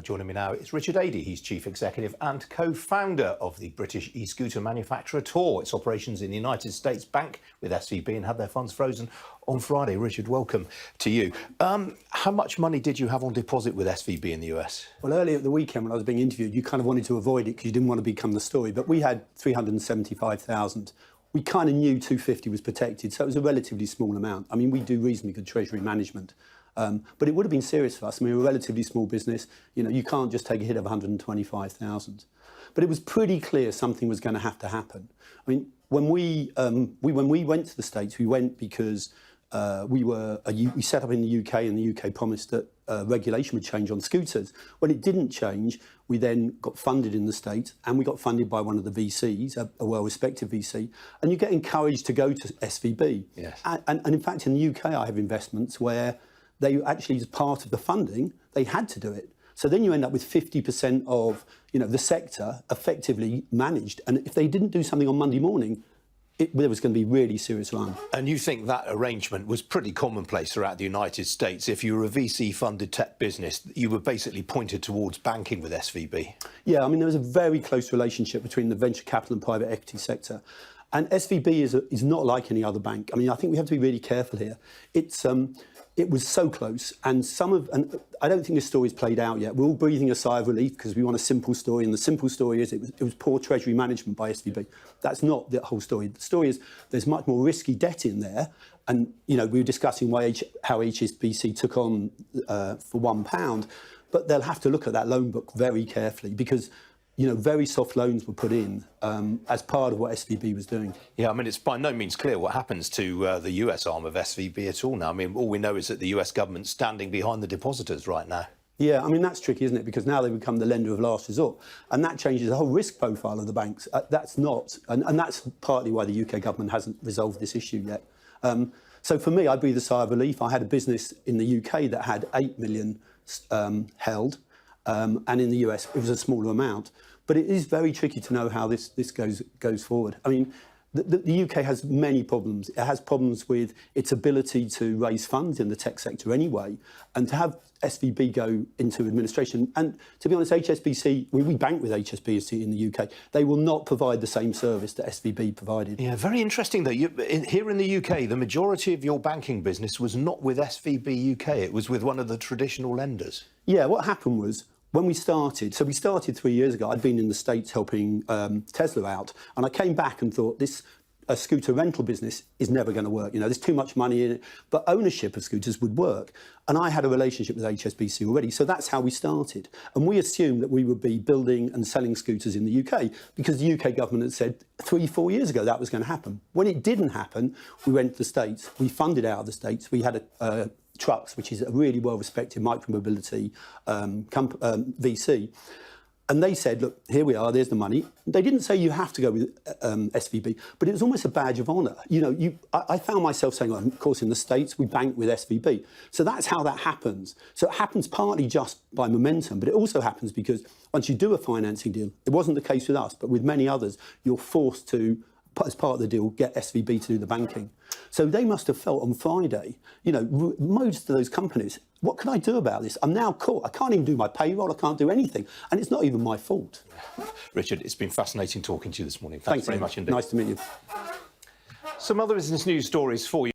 Joining me now is Richard Adey. He's Chief Executive and co-founder of the British e-scooter manufacturer Taur. Its operations in the United States bank with SVB and had their funds frozen on Friday. Richard, welcome to you. How much money did you have on deposit with SVB in the US? Well, earlier at the weekend when I was being interviewed, you kind of wanted to avoid it because you didn't want to become the story. But we had 375,000. We kind of knew 250 was protected, so it was a relatively small amount. I mean, we do reasonably good treasury management. But it would have been serious for us. I mean, we're a relatively small business. You know, you can't just take a hit of 125,000. But it was pretty clear something was going to happen. I mean, when we went to the States, we went because we set up in the UK, and the UK promised that regulation would change on scooters. When it didn't change, we then got funded in the States, and we got funded by one of the VCs, a well-respected VC, and you get encouraged to go to SVB. Yes. And in fact, in the UK, I have investments where they actually, as part of the funding, they had to do it. So then you end up with 50% of, the sector effectively managed. And if they didn't do something on Monday morning, there was going to be really serious harm. And you think that arrangement was pretty commonplace throughout the United States? If you were a VC-funded tech business, you were basically pointed towards banking with SVB? Yeah, I mean, there was a very close relationship between the venture capital and private equity sector. And SVB is not like any other bank. I mean, I think we have to be really careful here. It was so close, and I don't think this story's played out yet. We're all breathing a sigh of relief because we want a simple story, and the simple story is it was poor treasury management by SVB. That's not the whole story. The story is there's much more risky debt in there, and we were discussing how HSBC took on for £1, but they'll have to look at that loan book very carefully because very soft loans were put in as part of what SVB was doing. Yeah, I mean, it's by no means clear what happens to the US arm of SVB at all now. I mean, all we know is that the US government's standing behind the depositors right now. Yeah, I mean, that's tricky, isn't it? Because now they become the lender of last resort. And that changes the whole risk profile of the banks. That's partly why the UK government hasn't resolved this issue yet. So for me, I breathe a sigh of relief. I had a business in the UK that had 8 million held. And in the US, it was a smaller amount. But it is very tricky to know how this goes forward. I mean, the UK has many problems. It has problems with its ability to raise funds in the tech sector anyway, and to have SVB go into administration. And to be honest, HSBC, we bank with HSBC in the UK. They will not provide the same service that SVB provided. Yeah, very interesting though. Here in the UK, the majority of your banking business was not with SVB UK. It was with one of the traditional lenders. Yeah, what happened was, when we started 3 years ago, I'd been in the States helping Tesla out, and I came back and thought a scooter rental business is never going to work. There's too much money in it, but ownership of scooters would work. And I had a relationship with HSBC already, so that's how we started. And we assumed that we would be building and selling scooters in the UK because the UK government had said 3-4 years ago that was going to happen. When it didn't happen, we went to the States. We funded out of the States. We had Trucks, which is a really well-respected micromobility VC. And they said, look, here we are, there's the money. They didn't say you have to go with SVB, but it was almost a badge of honour. I found myself saying, well, of course, in the States, we bank with SVB. So that's how that happens. So it happens partly just by momentum, but it also happens because once you do a financing deal, it wasn't the case with us, but with many others, you're forced to, as part of the deal, get SVB to do the banking. So they must have felt on Friday, most of those companies, what can I do about this? I'm now caught. I can't even do my payroll. I can't do anything. And it's not even my fault. Richard, it's been fascinating talking to you this morning. Thanks very much indeed. Nice to meet you. Some other business news stories for you.